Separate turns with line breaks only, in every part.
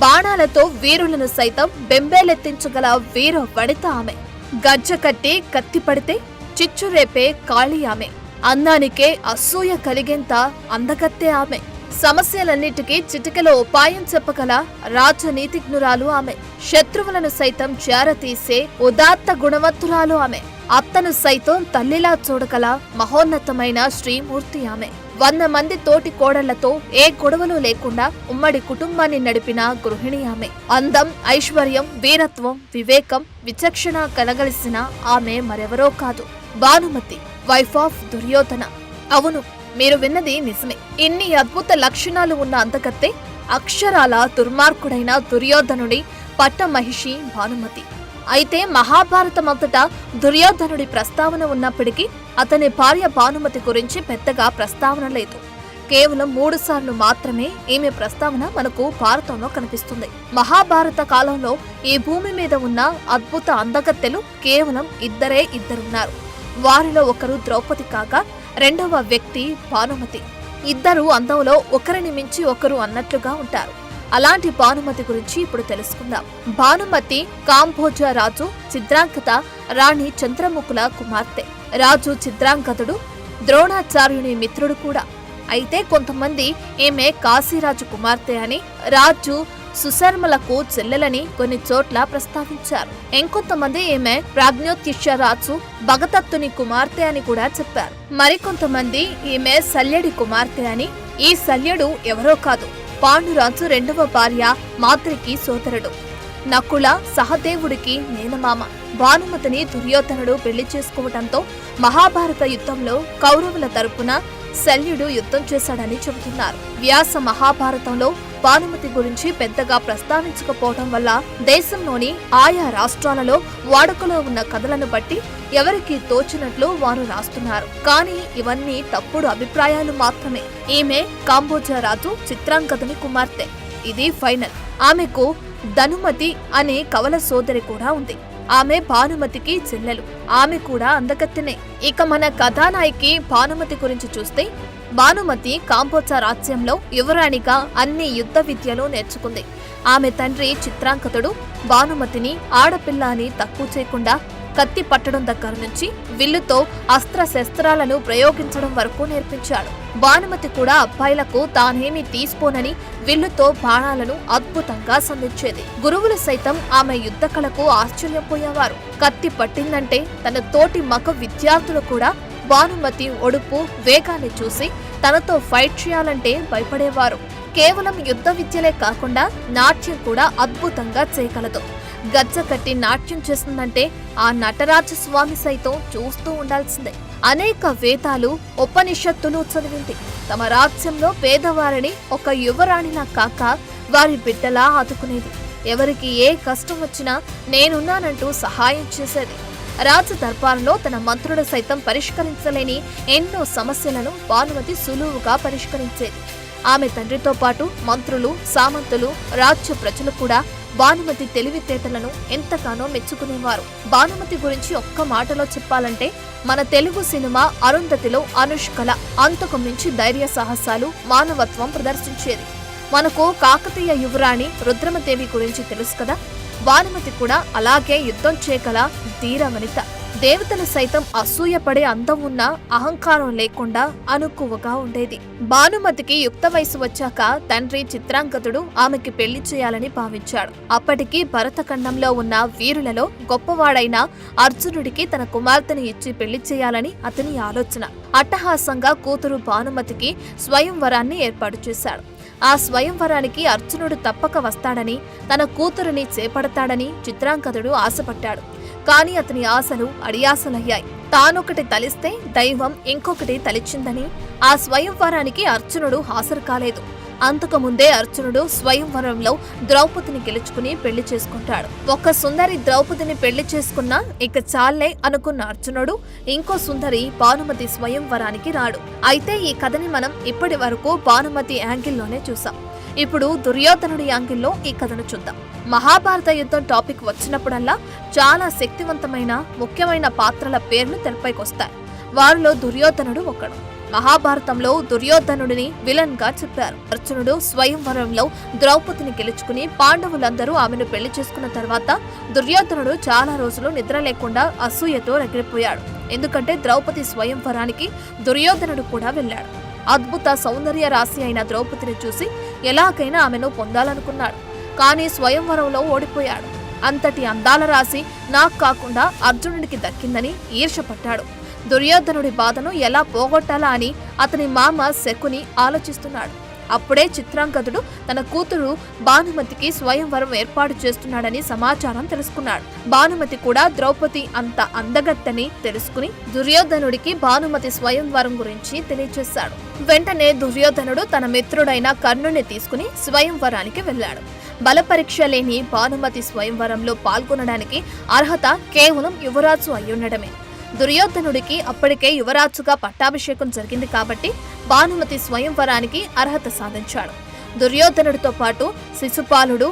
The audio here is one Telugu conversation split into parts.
బాణాలతో వీరులను సైతం బెంబేలెత్తించగల వీర వనిత ఆమె. గజ్జ కట్టి కత్తి పడితే చిచ్చురేపే కాళీ ఆమె. అందానికే అసూయ కలిగేంత అందగత్తే ఆమె. సమస్యలన్నిటికీ చిటికెలో ఉపాయం చెప్పగల రాజనీతిజ్ఞురాలు ఆమె. శత్రువులను సైతం చేరతీసే ఉదాత్త గుణవంతురాలు ఆమె. అత్తను సైతం తల్లిలా చూడగల మహోన్నతమైన శ్రీమూర్తి ఆమె. 100 మంది తోటి కోడళ్లతో ఏ గొడవలు లేకుండా ఉమ్మడి కుటుంబాన్ని నడిపిన గృహిణి ఆమె. అందం, ఐశ్వర్యం, వీరత్వం, వివేకం, విచక్షణ కలగలిసిన ఆమె మరెవరో కాదు, భానుమతి, వైఫ్ ఆఫ్ దుర్యోధన. అవును, మీరు విన్నది నిజమే. ఇన్ని అద్భుత లక్షణాలు ఉన్న అందగత్తె అక్షరాల దుర్మార్గుడైన దుర్యోధనుడి పట్టమహిషి భానుమతి. అయితే మహాభారతమంతటా దుర్యోధనుడి ప్రస్తావన ఉన్నప్పటికీ అతని భార్య భానుమతి గురించి పెద్దగా ప్రస్తావన లేదు. కేవలం 3 సార్లు మాత్రమే ఈమె ప్రస్తావన మనకు భారతంలో కనిపిస్తుంది. మహాభారత కాలంలో ఈ భూమి మీద ఉన్న అద్భుత అందగత్తెలు కేవలం ఇద్దరున్నారు. వారిలో ఒకరు ద్రౌపది కాగా రెండవ వ్యక్తి భానుమతి. ఇద్దరు అందంలో ఒకరిని మించి ఒకరు అన్నట్లుగా ఉంటారు. అలాంటి భానుమతి గురించి ఇప్పుడు తెలుసుకుందాం. భానుమతి కాంభోజ రాజు చిత్రాంగద రాణి చంద్రముఖుల కుమార్తె. రాజు చిత్రాంగదుడు ద్రోణాచార్యుని మిత్రుడు కూడా. అయితే కొంతమంది ఈమె కాశీరాజు కుమార్తె అని, రాజు సుశర్మలకు చెల్లెలని కొన్ని చోట్ల ప్రస్తావించారు. ఇంకొంతమంది ఈమె ప్రాజ్ఞోత్తిష రాజు భగదత్తుని కుమార్తె అని కూడా చెప్పారు. మరికొంతమంది ఈమె శల్యుడి కుమార్తె అని. ఈ శల్యుడు ఎవరో కాదు, పాండురాజు రెండవ భార్య మాద్రికి సోదరుడు, నకుల సహదేవుడికి మేనమామ. భానుమతిని దుర్యోధనుడు పెళ్లి చేసుకోవడంతో మహాభారత యుద్ధంలో కౌరవుల తరపున శల్యుడు యుద్ధం చేశాడని చెబుతున్నారు. వ్యాస మహాభారతంలో భానుమతి గురించి పెద్దగా ప్రస్తావించకపోవడం వల్ల దేశంలోని ఆయా రాష్ట్రాలలో వాడుకలో ఉన్న కథలను బట్టి ఎవరికి తోచినట్లు వారు రాస్తున్నారు. కానీ ఇవన్నీ తప్పుడు అభిప్రాయాలు మాత్రమే. ఈమె కాంబోజ రాజు చిత్రాంగదుని కుమార్తె. ఇది ఫైనల్. ఆమెకు ధనుమతి అనే కవల సోదరి కూడా ఉంది. ఆమె భానుమతికి చెల్లెలు. ఆమె కూడా అందగత్తెనే. ఇక మన కథానాయకి భానుమతి గురించి చూస్తే, భానుమతి కాంబోజ రాజ్యంలో యువరాణిగా అన్ని యుద్ధ విద్యలు నేర్చుకుంది. ఆమె తండ్రి చిత్రాంగదుడు భానుమతిని ఆడపిల్ల అని తక్కువ చేయకుండా కత్తి పట్టడం దగ్గర నుంచి విల్లుతో అస్త్రశస్త్రాలను ప్రయోగించడం వరకు నేర్పించాడు. భానుమతి కూడా అబ్బాయిలకు తానేమీ తీసుకోనని విల్లుతో బాణాలను అద్భుతంగా సంధించేది. గురువులు సైతం ఆమె యుద్ధ కళకు ఆశ్చర్యపోయేవారు. కత్తి పట్టిందంటే తన తోటి మగ విద్యార్థులు కూడా భానుమతి ఒడుపు, వేగాన్ని చూసి తనతో ఫైట్ చేయాలంటే భయపడేవారు. కేవలం యుద్ధ విద్యలే కాకుండా నాట్యం కూడా అద్భుతంగా చేయగలదు. గజ్జ కట్టి నాట్యం చేస్తుందంటే ఆ నటరాజ స్వామి సైతం చూస్తూ ఉండాల్సిందే. అనేక వేదాలు, ఉపనిషత్తులు చదివింది. తమ రాజ్యంలో పేదవారిని ఒక యువరాణిలా కాక వారి బిడ్డలా ఆదుకునేది. ఎవరికి ఏ కష్టం వచ్చినా నేనున్నానంటూ సహాయం చేసేది. రాజ దర్బారులో తన మంత్రులు సైతం పరిష్కరించలేని ఎన్నో సమస్యలను భానుమతి సులువుగా పరిష్కరించేది. ఆమె తండ్రితో పాటు మంత్రులు, సామంతులు, రాజ్య ప్రజలు కూడా భానుమతి తెలివితేటలను ఎంతగానో మెచ్చుకునేవారు. భానుమతి గురించి ఒక్క మాటలో చెప్పాలంటే, మన తెలుగు సినిమా అరుంధతిలో అనుష్కల అంతకు మించి ధైర్య సాహసాలు, మానవత్వం ప్రదర్శించేది. మనకు కాకతీయ యువరాణి రుద్రమదేవి గురించి తెలుసు కదా. భానుమతి కూడా అలాగే యుద్ధం చేయగల ధీర వనిత. దేవతలు సైతం అసూయపడే అందం ఉన్న, అహంకారం లేకుండా అనుకువగా ఉండేది. భానుమతికి యుక్త వయసు వచ్చాక తండ్రి చిత్రాంగదుడు ఆమెకి పెళ్లి చేయాలని భావించాడు. అప్పటికి భరతఖండంలో ఉన్న వీరులలో గొప్పవాడైన అర్జునుడికి తన కుమార్తెను ఇచ్చి పెళ్లి చేయాలని అతని ఆలోచన. అట్టహాసంగా కూతురు భానుమతికి స్వయంవరాన్ని ఏర్పాటు చేశాడు. ఆ స్వయంవరానికి అర్జునుడు తప్పక వస్తాడని, తన కూతురుని చేపడతాడని చిత్రాంగదుడు ఆశపడ్డాడు. కానీ అతని ఆశలు అడియాసలయ్యాయి. తానొకటి తలిస్తే దైవం ఇంకొకటి తలిచిందని ఆ స్వయంవరానికి అర్జునుడు హాజరు కాలేదు. అంతకుముందే అర్జునుడు స్వయంవరంలో ద్రౌపదిని గెలుచుకుని పెళ్లి చేసుకుంటాడు. ఒక సుందరి ద్రౌపదిని పెళ్లి చేసుకున్నా ఇక చాలే అనుకున్న అర్జునుడు ఇంకో సుందరి భానుమతి స్వయంవరానికి రాడు. అయితే ఈ కథని మనం ఇప్పటి వరకు భానుమతి యాంగిల్లోనే చూసాం. ఇప్పుడు దుర్యోధనుడి యాంగిల్లో ఈ కథను చూద్దాం. మహాభారత యుద్ధం టాపిక్ వచ్చినప్పుడల్లా చాలా శక్తివంతమైన, ముఖ్యమైన పాత్రల పేర్లు తెరపైకొస్తాయి. వారిలో దుర్యోధనుడు ఒకడు. మహాభారతంలో దుర్యోధనుడిని విలన్ గా చెప్పారు. అర్జునుడు స్వయంవరంలో ద్రౌపదిని గెలుచుకుని పాండవులందరూ ఆమెను పెళ్లి చేసుకున్న తర్వాత దుర్యోధనుడు చాలా రోజులు నిద్ర లేకుండా అసూయతో రగిలిపోయాడు. ఎందుకంటే ద్రౌపది స్వయంవరానికి దుర్యోధనుడు కూడా వెళ్ళాడు. అద్భుత సౌందర్య రాశి అయిన ద్రౌపదిని చూసి ఎలాగైనా ఆమెను పొందాలనుకున్నాడు. కానీ స్వయంవరంలో ఓడిపోయాడు. అంతటి అందాల రాశి నాకు కాకుండా అర్జునుడికి దక్కిందని ఈర్ష్యపడ్డాడు. దుర్యోధనుడి బాధను ఎలా పోగొట్టాలా అని అతని మామ శకుని ఆలోచిస్తున్నాడు. అప్పుడే చిత్రాంగదుడు తన కూతురు భానుమతికి స్వయంవరం ఏర్పాటు చేస్తున్నాడని సమాచారం తెలుసుకున్నాడు. భానుమతి కూడా ద్రౌపది అంత అందగత్తని తెలుసుకుని దుర్యోధనుడికి భానుమతి స్వయంవరం గురించి తెలియజేశాడు. వెంటనే దుర్యోధనుడు తన మిత్రుడైన కర్ణుని తీసుకుని స్వయంవరానికి వెళ్లాడు. బలపరీక్ష లేని భానుమతి స్వయంవరంలో పాల్గొనడానికి అర్హత కేవలం యువరాజు అయ్యుండడమే. దుర్యోధనుడికి అప్పటికే యువరాజుగా పట్టాభిషేకం జరిగింది కాబట్టి భానుమతి స్వయంవరానికి అర్హత సాధించాడు. దుర్యోధనుడితో పాటు శిశుపాలుడు,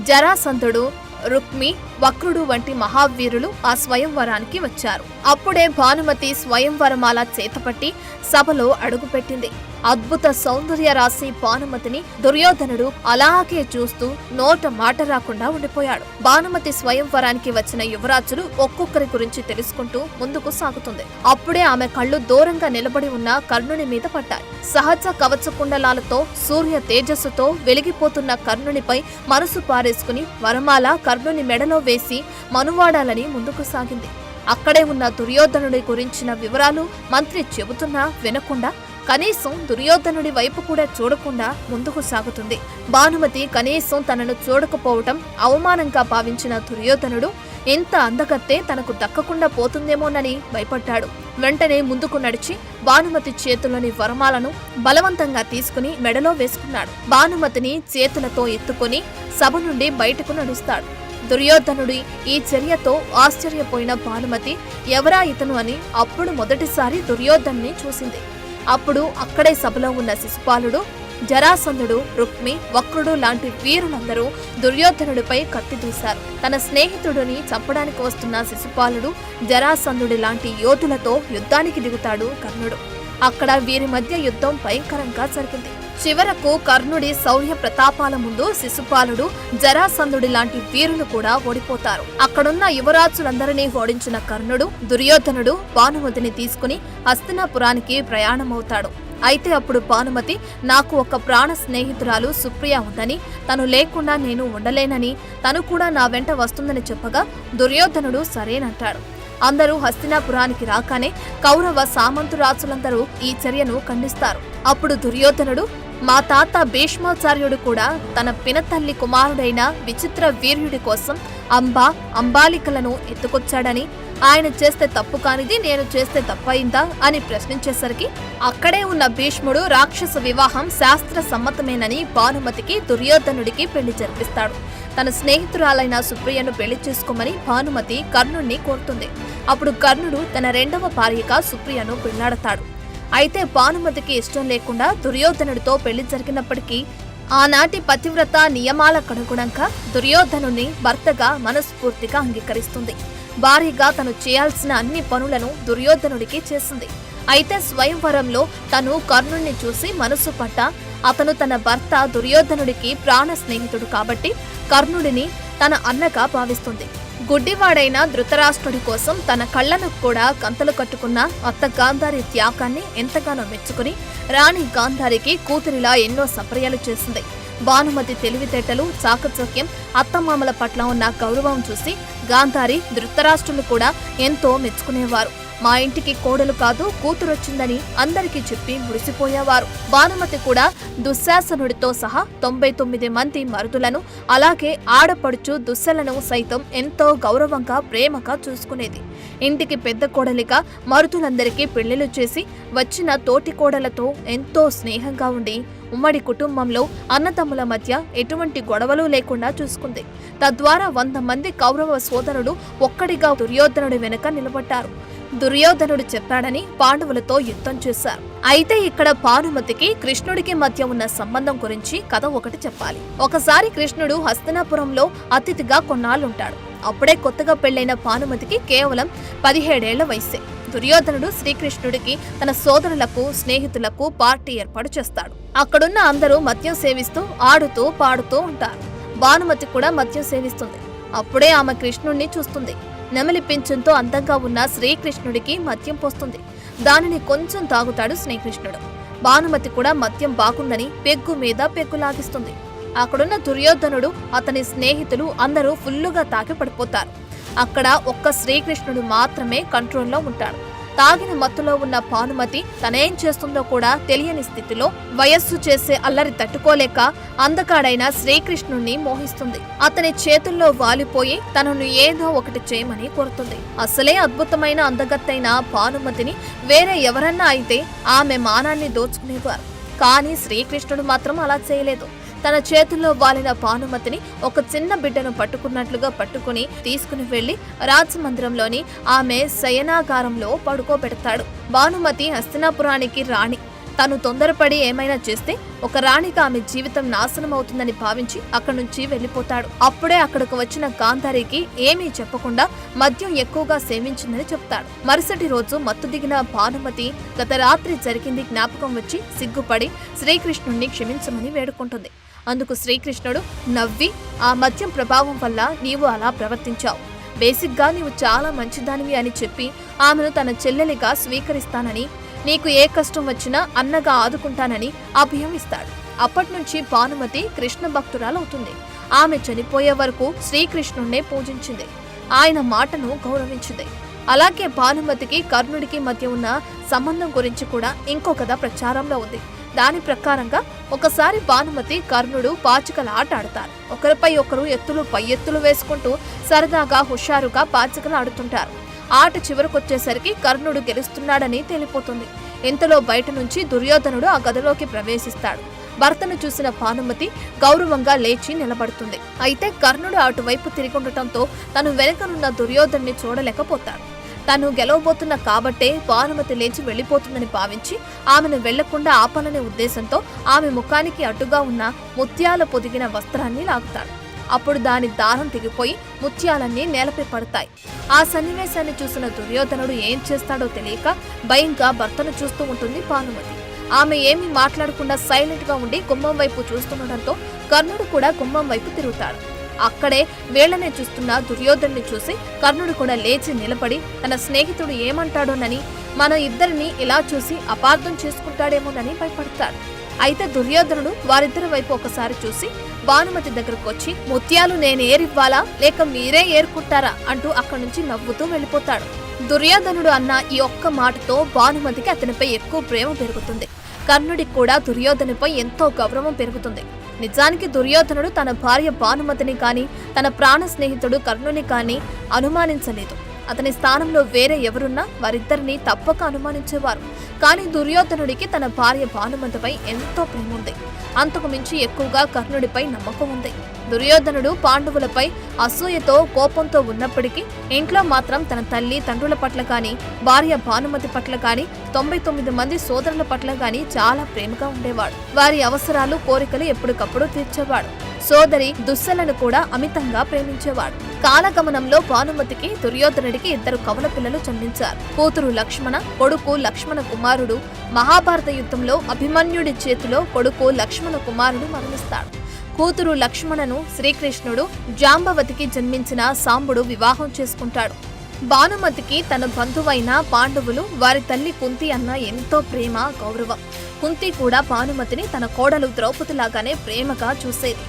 జరాసంధుడు, రుక్మి, వక్రుడు వంటి మహావీరులు ఆ స్వయంవరానికి వచ్చారు. అప్పుడే భానుమతి స్వయంవరమాల చేతపట్టి సభలో అడుగుపెట్టింది. అద్భుత సౌందర్య రాశి భానుమతిని దుర్యోధనుడు అలాగే చూస్తూ నోట మాట రాకుండా ఉండిపోయాడు. భానుమతి స్వయంవరానికి వచ్చిన యువరాజులు ఒక్కొక్కరి గురించి తెలుసుకుంటూ ముందుకు సాగుతుంది. అప్పుడే ఆమె కళ్ళు దూరంగా నిలబడి ఉన్న కర్ణుని మీద పడ్డాయి. సహజ కవచ కుండలాలతో సూర్య తేజస్సుతో వెలిగిపోతున్న కర్ణునిపై మనసు పారేసుకుని వరమాల కర్ణుని మెడలో వేసి మనువాడాలని ముందుకు సాగింది. అక్కడే ఉన్న దుర్యోధనుడి గురించిన వివరాలు మంత్రి చెబుతున్నా వినకుండా కనీసం దుర్యోధనుడి వైపు కూడా చూడకుండా ముందుకు సాగుతుంది. భానుమతి కనీసం తనను చూడకపోవటం అవమానంగా భావించిన దుర్యోధనుడు ఎంత అందగత్తే తనకు దక్కకుండా పోతుందేమోనని భయపడ్డాడు. వెంటనే ముందుకు నడిచి భానుమతి చేతులని వరమాలను బలవంతంగా తీసుకుని మెడలో వేసుకున్నాడు. భానుమతిని చేతులతో ఎత్తుకొని సభ నుండి బయటకు నడుస్తాడు. దుర్యోధనుడి ఈ చర్యతో ఆశ్చర్యపోయిన భానుమతి ఎవరా ఇతను అని అప్పుడు మొదటిసారి దుర్యోధనుని చూసింది. అప్పుడు అక్కడే సభలో ఉన్న శిశుపాలుడు, జరాసంధుడు, రుక్మి, వక్రుడు లాంటి వీరులందరూ దుర్యోధనుడిపై కత్తి దూశారు. తన స్నేహితుడిని చంపడానికి వస్తున్న శిశుపాలుడు, జరాసంధుడి లాంటి యోధులతో యుద్ధానికి దిగుతాడు కర్ణుడు. అక్కడ వీరి మధ్య యుద్ధం భయంకరంగా జరిగింది. చివరకు కర్ణుడి శౌర్య ప్రతాపాల ముందు శిశుపాలుడు, జరాసంధుడి లాంటి వీరులు కూడా ఓడిపోతారు. అక్కడున్న యువరాజులందరినీ ఓడించిన కర్ణుడు, దుర్యోధనుడు భానుమతిని తీసుకుని హస్తినాపురానికి ప్రయాణమవుతాడు. అయితే అప్పుడు భానుమతి, నాకు ఒక ప్రాణ స్నేహితురాలు సుప్రియ ఉందని, తను లేకుండా నేను ఉండలేనని, తను కూడా నా వెంట వస్తుందని చెప్పగా దుర్యోధనుడు సరేనంటాడు. అందరూ హస్తినాపురానికి రాగానే కౌరవ సామంతురాజులందరూ ఈ చర్యను ఖండిస్తారు. అప్పుడు దుర్యోధనుడు, మా తాత భీష్మాచార్యుడు కూడా తన పినతల్లి కుమారుడైన విచిత్ర వీర్యుడి కోసం అంబాలికలను ఎత్తుకొచ్చాడని, ఆయన చేస్తే తప్పు కానిది నేను చేస్తే తప్పయిందా అని ప్రశ్నించేసరికి అక్కడే ఉన్న భీష్ముడు రాక్షస వివాహం శాస్త్ర సమ్మతమేనని భానుమతికి దుర్యోధనుడికి పెళ్లి జరిపిస్తాడు. తన స్నేహితురాలైన సుప్రియను పెళ్లి చేసుకోమని భానుమతి కర్ణుణ్ణి కోరుతుంది. అప్పుడు కర్ణుడు తన రెండవ భార్యగా సుప్రియను పెళ్లాడతాడు. అయితే భానుమతికి ఇష్టం లేకుండా దుర్యోధనుడితో పెళ్లి జరిగినప్పటికీ ఆనాటి పతివ్రత నియమాలకనుగుణంగా దుర్యోధనుని భర్తగా మనస్ఫూర్తిగా అంగీకరిస్తుంది. భారీగా తను చేయాల్సిన అన్ని పనులను దుర్యోధనుడికి చేసింది. అయితే స్వయంవరంలో తను కర్ణుణ్ణి చూసి మనసు పట్ట అతను తన భర్త దుర్యోధనుడికి ప్రాణ స్నేహితుడు కాబట్టి కర్ణుడిని తన అన్నగా భావిస్తుంది. గుడ్డివాడైన ధృతరాష్ట్రుడి కోసం తన కళ్లను కూడా కంతలు కట్టుకున్న అత్త గాంధారి త్యాగాన్ని ఎంతగానో మెచ్చుకుని రాణి గాంధారికి కూతురిలా ఎన్నో సపర్యలు చేసింది. భానుమతి తెలివితేటలు, చాకచక్యం, అత్తమామల పట్ల ఉన్న గౌరవం చూసి గాంధారి, ధృతరాష్ట్రులు కూడా ఎంతో మెచ్చుకునేవారు. మా ఇంటికి కోడలు కాదు కూతురొచ్చిందని అందరికీ చెప్పి మురిసిపోయేవారు. భానుమతి కూడా దుశ్శాసనుడితో సహా 99 మంది మరుదులను, అలాగే ఆడపడుచు దుశ్శలను సైతం ఎంతో గౌరవంగా ప్రేమగా చూసుకునేది. ఇంటికి పెద్ద కోడలిగా మరుదులందరికీ పెళ్లిళ్లు చేసి వచ్చిన తోటి కోడలతో ఎంతో స్నేహంగా ఉండి ఉమ్మడి కుటుంబంలో అన్నతమ్ముల మధ్య ఎటువంటి గొడవలు లేకుండా చూసుకుంది. తద్వారా 100 మంది కౌరవ సోదరుడు ఒక్కడిగా దుర్యోధనుడి వెనుక నిలబడ్డారు. దుర్యోధనుడు చెప్పాడని పాండవులతో యుద్ధం చేశారు. అయితే ఇక్కడ భానుమతికి కృష్ణుడికి మధ్య ఉన్న సంబంధం గురించి కథ ఒకటి చెప్పాలి. ఒకసారి కృష్ణుడు హస్తినాపురంలో అతిథిగా కొన్నాళ్ళుంటాడు. అప్పుడే కొత్తగా పెళ్లైన భానుమతికి కేవలం 17 ఏళ్ల వయసే. దుర్యోధనుడు శ్రీకృష్ణుడికి తన సోదరులకు స్నేహితులకు పార్టీ ఏర్పాటు చేస్తాడు. అక్కడున్న అందరూ మద్యం సేవిస్తూ ఆడుతూ పాడుతూ ఉంటారు. భానుమతి కూడా మద్యం సేవిస్తుంది. అప్పుడే ఆమె కృష్ణుణ్ణి చూస్తుంది. నెమలి పింఛంతో అందంగా ఉన్న శ్రీకృష్ణుడికి మద్యం పోస్తుంది. దానిని కొంచెం తాగుతాడు శ్రీకృష్ణుడు. భానుమతి కూడా మద్యం బాగుందని పెగ్గు మీద పెగ్గు లాగిస్తుంది. అక్కడున్న దుర్యోధనుడు అతని స్నేహితులు అందరూ ఫుల్లుగా తాగి పడిపోతారు. అక్కడ ఒక్క శ్రీకృష్ణుడు మాత్రమే కంట్రోల్లో ఉంటాడు. తాగిన మత్తులో ఉన్న భానుమతి తనేం చేస్తుందో కూడా తెలియని స్థితిలో వయస్సు చేసే అల్లరి తట్టుకోలేక అందగాడైన శ్రీకృష్ణుణ్ణి మోహిస్తుంది. అతని చేతుల్లో వాలిపోయి తనను ఏదో ఒకటి చేయమని కోరుతుంది. అసలే అద్భుతమైన అందగత్తైన భానుమతిని వేరే ఎవరన్నా అయితే ఆమె మానాన్ని దోచుకునేవారు. కానీ శ్రీకృష్ణుడు మాత్రం అలా చేయలేదు. తన చేతుల్లో వాలిన భానుమతిని ఒక చిన్న బిడ్డను పట్టుకున్నట్లుగా పట్టుకుని తీసుకుని వెళ్లి రాజమందిరంలోని ఆమె శయనాగారంలో పడుకోబెడతాడు. భానుమతి హస్తినాపురానికి రాణి. తను తొందరపడి ఏమైనా చేస్తే ఒక రాణిగా ఆమె జీవితం నాశనం అవుతుందని భావించి అక్కడి నుంచి వెళ్లిపోతాడు. అప్పుడే అక్కడకు వచ్చిన గాంధారికి ఏమీ చెప్పకుండా మద్యం ఎక్కువగా సేవించిందని చెప్తాడు. మరుసటి రోజు మత్తు దిగిన భానుమతి గత రాత్రి జరిగింది జ్ఞాపకం వచ్చి సిగ్గుపడి శ్రీకృష్ణుణ్ణి క్షమించమని వేడుకుంటుంది. అందుకు శ్రీకృష్ణుడు నవ్వి, ఆ మద్యం ప్రభావం వల్ల నీవు అలా ప్రవర్తించావు. బేసిక్గా నీవు చాలా మంచిదానివి అని చెప్పి ఆమెను తన చెల్లెలిగా స్వీకరిస్తానని, నీకు ఏ కష్టం వచ్చినా అన్నగా ఆదుకుంటానని అభయం ఇస్తాడు. అప్పట్నుంచి భానుమతి కృష్ణ భక్తురాలవుతుంది. ఆమె చనిపోయే వరకు శ్రీకృష్ణుణ్ణే పూజించింది. ఆయన మాటను గౌరవించింది. అలాగే భానుమతికి కర్ణుడికి మధ్య ఉన్న సంబంధం గురించి కూడా ఇంకో కథ ప్రచారంలో ఉంది. దాని ప్రకారంగా ఒకసారి భానుమతి కర్ణుడు పాచికల ఆట ఆడతారు. ఒకరిపై ఒకరు ఎత్తులు పై ఎత్తులు వేసుకుంటూ సరదాగా హుషారుగా పాచికలు ఆడుతుంటారు. ఆట చివరకొచ్చేసరికి కర్ణుడు గెలుస్తున్నాడని తేలిపోతుంది. ఇంతలో బయట నుంచి దుర్యోధనుడు ఆ గదిలోకి ప్రవేశిస్తాడు. భర్తను చూసిన భానుమతి గౌరవంగా లేచి నిలబడుతుంది. అయితే కర్ణుడు అటువైపు తిరిగుండటంతో తను వెనుకనున్న దుర్యోధనుని చూడలేకపోతాడు. తను గెలవబోతున్న కాబట్టే భానుమతి లేచి వెళ్లిపోతుందని భావించి ఆమెను వెళ్లకుండా ఆపాలనే ఉద్దేశంతో ఆమె ముఖానికి అడ్డుగా ఉన్న ముత్యాల పొదిగిన వస్త్రాన్ని లాగుతాడు. అప్పుడు దాని దారం తెగిపోయి ముత్యాలన్నీ నేలపై పడతాయి. ఆ సన్నివేశాన్ని చూసిన దుర్యోధనుడు ఏం చేస్తాడో తెలియక భయంగా భర్తను చూస్తూ ఉంటుంది భానుమతి. ఆమె ఏమీ మాట్లాడకుండా సైలెంట్ గా ఉండి గుమ్మం వైపు చూస్తుండటంతో కర్ణుడు కూడా గుమ్మం వైపు తిరుగుతాడు. అక్కడే వేళ్లనే చూస్తున్న దుర్యోధనుని చూసి కర్ణుడు కూడా లేచి నిలబడి తన స్నేహితుడు ఏమంటాడోనని, మన ఇద్దరిని ఇలా చూసి అపార్థం చేసుకుంటాడేమోనని భయపడతాడు. అయితే దుర్యోధనుడు వారిద్దరి వైపు ఒకసారి చూసి భానుమతి దగ్గరకు వచ్చి, ముత్యాలు నేనేరివ్వాలా లేక మీరే ఏరుకుంటారా అంటూ అక్కడి నుంచి నవ్వుతూ వెళ్లిపోతాడు. దుర్యోధనుడు అన్న ఈ ఒక్క మాటతో భానుమతికి అతనిపై ఎక్కువ ప్రేమ పెరుగుతుంది. కర్ణుడికి కూడా దుర్యోధనుపై ఎంతో గౌరవం పెరుగుతుంది. నిజానికి దుర్యోధనుడు తన భార్య భానుమతిని కానీ తన ప్రాణ స్నేహితుడు కర్ణుని కానీ అనుమానించలేదు. అతని స్థానంలో వేరే ఎవరున్నా వారిద్దరిని తప్పక అనుమానించేవారు. కానీ దుర్యోధనుడికి తన భార్య భానుమతిపై ఎంతో ప్రేమ ఉంది. అంతకు మించి ఎక్కువగా కర్ణుడిపై నమ్మకం ఉంది. దుర్యోధనుడు పాండవులపై అసూయతో కోపంతో ఉన్నప్పటికీ ఇంట్లో మాత్రం తన తల్లి తండ్రుల పట్ల కానీ భార్య భానుమతి పట్ల కానీ 99 మంది సోదరుల పట్ల కానీ చాలా ప్రేమగా ఉండేవాడు. వారి అవసరాలు కోరికలు ఎప్పటికప్పుడు తీర్చేవాడు. సోదరి దుస్సలను కూడా అమితంగా ప్రేమించేవాడు. కాలగమనంలో భానుమతికి దుర్యోధనుడికి 2 కవల పిల్లలు జన్మించారు. కూతురు లక్ష్మణ, కొడుకు లక్ష్మణ కుమారుడు. మహాభారత యుద్ధంలో అభిమన్యుడి చేతిలో కొడుకు లక్ష్మణ కుమారుడు మరణిస్తాడు. కూతురు లక్ష్మణను శ్రీకృష్ణుడు జాంబవతికి జన్మించిన సాంబుడు వివాహం చేసుకుంటాడు. భానుమతికి తన బంధువైన పాండవులు, వారి తల్లి కుంతి అన్న ఎంతో ప్రేమ, గౌరవం. కుంతి కూడా భానుమతిని తన కోడలు ద్రౌపదిలాగానే ప్రేమగా చూసేది.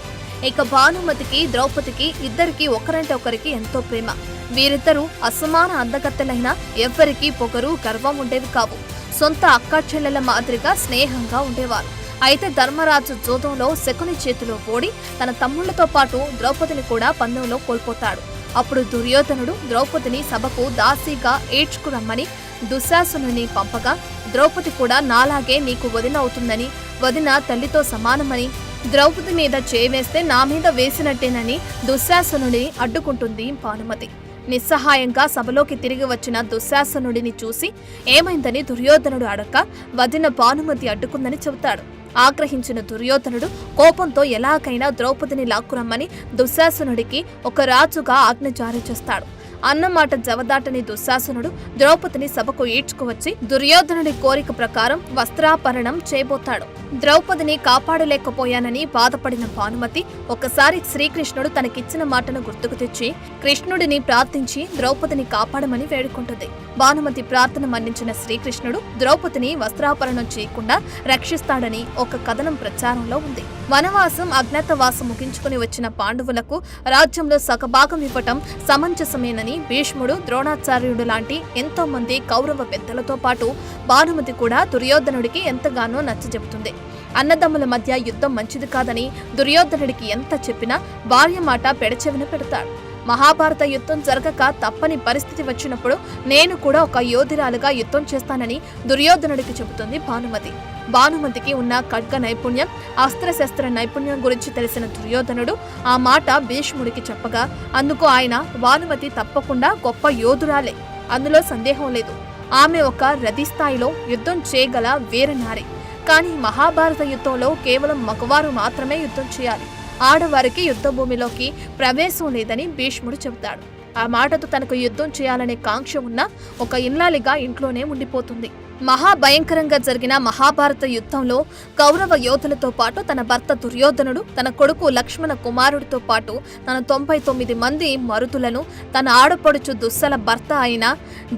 ఇక భానుమతికి ద్రౌపదికి ఇద్దరికి ఒకరంటే ఒకరికి ఎంతో ప్రేమ. వీరిద్దరూ అసమాన అందగత్తెలైనా ఎవ్వరికీ పొగరు, గర్వం ఉండేవి కావు. సొంత అక్కా చెల్లెల మాదిరిగా స్నేహంగా ఉండేవారు. అయితే ధర్మరాజు జోదంలో శకుని చేతిలో ఓడి తన తమ్ముళ్లతో పాటు ద్రౌపదిని కూడా పందెంలో కోల్పోతాడు. అప్పుడు దుర్యోధనుడు ద్రౌపదిని సభకు దాసీగా ఏడ్చుకురమ్మని దుశ్శాసనుని పంపగా, ద్రౌపది కూడా నాలాగే నీకు వదిన అవుతుందని, వదిన తల్లితో సమానమని, ద్రౌపది మీద చేవేస్తే నా మీద వేసినట్టేనని దుశ్శాసనుని అడ్డుకుంటుంది భానుమతి. నిస్సహాయంగా సభలోకి తిరిగి వచ్చిన దుశ్శాసనుడిని చూసి ఏమైందని దుర్యోధనుడు అడక్క వదిన భానుమతి అడ్డుకుందని చెబుతాడు. ఆగ్రహించిన దుర్యోధనుడు కోపంతో ఎలాగైనా ద్రౌపదిని లాక్కురమ్మని దుశ్శాసనుడికి ఒక రాజుగా ఆజ్ఞ జారీ చేస్తాడు. అన్నమాట జవదాటని దుశ్శాసనుడు ద్రౌపదిని సభకు ఈడ్చుకువచ్చి దుర్యోధనుడి కోరిక ప్రకారం వస్త్రాపరణం చేయబోతాడు. ద్రౌపదిని కాపాడలేకపోయానని బాధపడిన భానుమతి ఒకసారి శ్రీకృష్ణుడు తనకిచ్చిన మాటను గుర్తుకు తెచ్చి కృష్ణుడిని ప్రార్థించి ద్రౌపదిని కాపాడమని వేడుకుంటుంది. భానుమతి ప్రార్థన మన్నించిన శ్రీకృష్ణుడు ద్రౌపదిని వస్త్రాపరణం చేయకుండా రక్షిస్తాడని ఒక కథనం ప్రచారంలో ఉంది. వనవాసం అజ్ఞాతవాసం ముగించుకుని వచ్చిన పాండవులకు రాజ్యంలో సగభాగం ఇవ్వటం సమంజసమేనని భీష్ముడు, ద్రోణాచార్యుడు లాంటి ఎంతో మంది కౌరవ పెద్దలతో పాటు భానుమతి కూడా దుర్యోధనుడికి ఎంతగానో నచ్చజెబుతుంది. అన్నదమ్ముల మధ్య యుద్ధం మంచిది కాదని దుర్యోధనుడికి ఎంత చెప్పినా భార్య మాట పెడచెవిన పెడతాడు. మహాభారత యుద్ధం జరగక తప్పని పరిస్థితి వచ్చినప్పుడు నేను కూడా ఒక యోధురాలుగా యుద్ధం చేస్తానని దుర్యోధనుడికి చెబుతుంది భానుమతి. భానుమతికి ఉన్న ఖడ్గ నైపుణ్యం, అస్త్రశస్త్ర నైపుణ్యం గురించి తెలిసిన దుర్యోధనుడు ఆ మాట భీష్ముడికి చెప్పగా అందుకు ఆయన భానుమతి తప్పకుండా గొప్ప యోధురాలే, అందులో సందేహం లేదు. ఆమె ఒక రథి స్థాయిలో యుద్ధం చేయగల వీరనారి. కానీ మహాభారత యుద్ధంలో కేవలం మగవారు మాత్రమే యుద్ధం చేయాలి, ఆడవారికి యుద్ధ భూమిలోకి ప్రవేశం లేదని భీష్ముడు చెబుతాడు. ఆ మాటతో తనకు యుద్ధం చేయాలనే కాంక్ష ఉన్న ఒక ఇల్లాలిగా ఇంట్లోనే ఉండిపోతుంది. మహాభయంకరంగా జరిగిన మహాభారత యుద్ధంలో కౌరవ యోధులతో పాటు తన భర్త దుర్యోధనుడు, తన కొడుకు లక్ష్మణ కుమారుడితో పాటు తన 99 మంది మరుదులను, తన ఆడపడుచు దుస్సల భర్త అయిన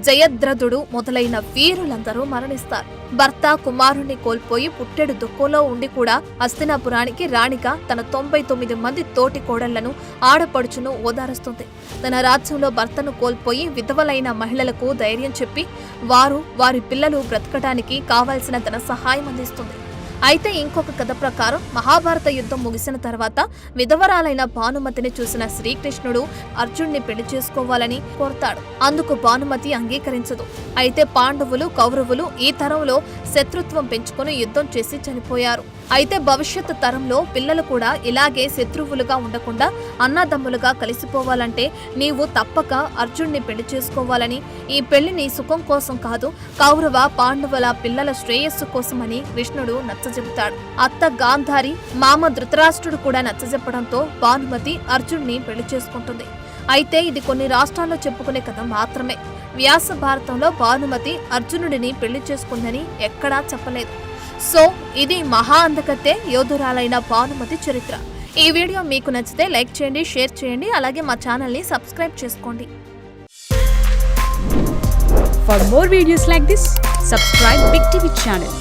జయద్రథుడు మొదలైన వీరులందరూ మరణిస్తారు. భర్త కుమారుణ్ణి కోల్పోయి పుట్టెడు దుఃఖంలో ఉండి కూడా హస్తినాపురానికి రాణిగా తన 99 మంది తోటి కోడళ్లను, ఆడపడుచును ఓదారుస్తుంది. తన రాజ్యంలో భర్తను కోల్పోయి విధవలైన మహిళలకు ధైర్యం చెప్పి వారి పిల్లలు బ్రతకడానికి కావాల్సిన ధన సహాయం అందిస్తుంది. అయితే ఇంకొక కథ ప్రకారం మహాభారత యుద్ధం ముగిసిన తర్వాత విధవరాలైన భానుమతిని చూసిన శ్రీకృష్ణుడు అర్జున్ని పెళ్లి చేసుకోవాలని కోరతాడు. అందుకు భానుమతి అంగీకరించదు. అయితే పాండవులు, కౌరవులు ఈ తరంలో శత్రుత్వం పెంచుకొని యుద్ధం చేసి చనిపోయారు. అయితే భవిష్యత్తు తరంలో పిల్లలు కూడా ఇలాగే శత్రువులుగా ఉండకుండా అన్నదమ్ములుగా కలిసిపోవాలంటే నీవు తప్పక అర్జున్ని పెళ్లి చేసుకోవాలని, ఈ పెళ్లి నీ సుఖం కోసం కాదు, కౌరవ పాండవుల పిల్లల శ్రేయస్సు కోసమని కృష్ణుడు నచ్చజెబుతాడు. అత్త గాంధారి, మామ ధృతరాష్ట్రుడు కూడా నచ్చజెప్పడంతో భానుమతి అర్జున్ని పెళ్లి చేసుకుంటుంది. అయితే ఇది కొన్ని రాష్ట్రాల్లో చెప్పుకునే కథ మాత్రమే. వ్యాస భారతంలో భానుమతి అర్జునుడిని పెళ్లి చేసుకుందని ఎక్కడా చెప్పలేదు. సో ఇది మహా అందకతే యోధురాలైన భానుమతి చరిత్ర. ఈ వీడియో మీకు నచ్చితే లైక్ చేయండి, షేర్ చేయండి, అలాగే మా ఛానల్ని సబ్స్క్రైబ్ చేసుకోండి.
For more videos like this, subscribe Big TV channel.